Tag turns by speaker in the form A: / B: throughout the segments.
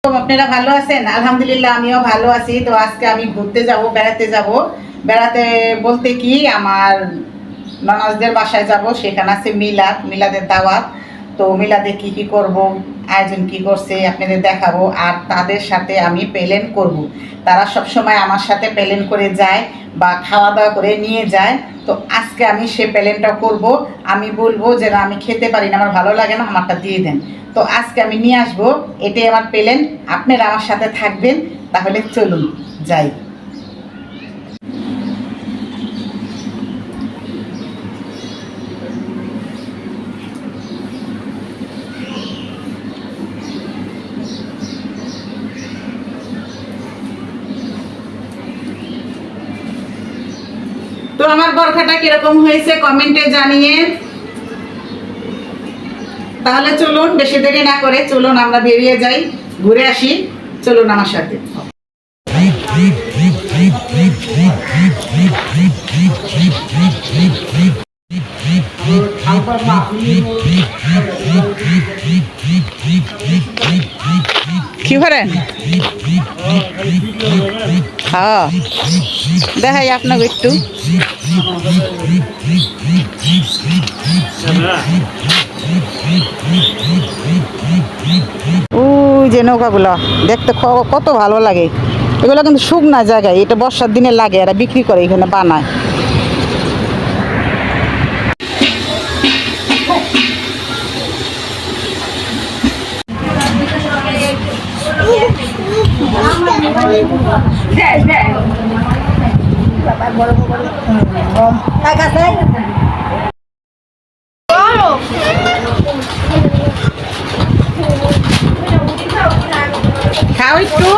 A: আপনারা ভালো আছেন? আলহামদুলিল্লাহ আমিও ভালো আছি। তো আজকে আমি ঘুরতে যাব, বেড়াতে যাব। বেড়াতে বলতে কি, আমার ননদদের বাসায় যাব। সেখানে আছে মিলাদ, মিলাদের দাওয়াত। তো মিলাদে কি কি করব, আয়োজন কি করছে আপনাদের দেখাবো। আর তাদের সাথে আমি প্ল্যান করব। তারা সব সময় আমার সাথে প্ল্যান করে যায় বা খাওয়া দাওয়া করে নিয়ে যায়। তো আজকে আমি সে প্ল্যানটা করব। আমি বলবো যে না, আমি খেতে পারি না, আমার ভালো লাগে না, আমারটা দিয়ে দেন। তো আজকে আমি নিয়ে আসবো, এটাই আমার প্ল্যান। আপনারা আমার সাথে থাকবেন। তাহলে চলুন যাই। তো আমার বরখাটা কিরকম হয়েছে কমেন্টে জানিয়ে। তাহলে চলুন, বেশি দেরি না করে চলুন আমরা বেরিয়ে যাই, ঘুরে আসি। চলুন আমার সাথে। কি করেন? হ্যাঁ, দেখাই আপনাকে একটু। ওই যে নৌকাগুলো দেখতে কত ভালো লাগে। এগুলো কিন্তু শুকনা জায়গায়, এটা বর্ষার দিনে লাগে, এরা বিক্রি করে, এখানে বানায়। খাও একটু।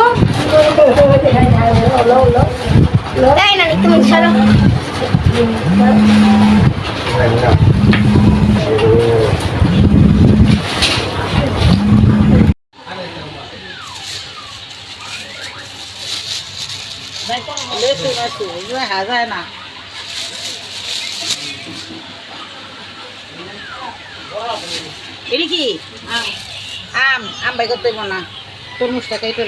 A: যায় না। এটা কি আম? আম বাই করতে না, তরমুজটা কেটে।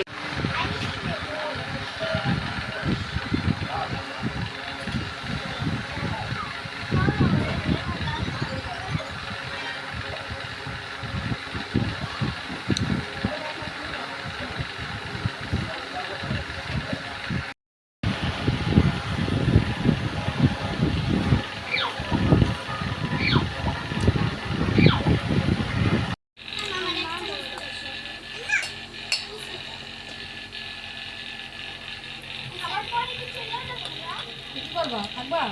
A: থাকবা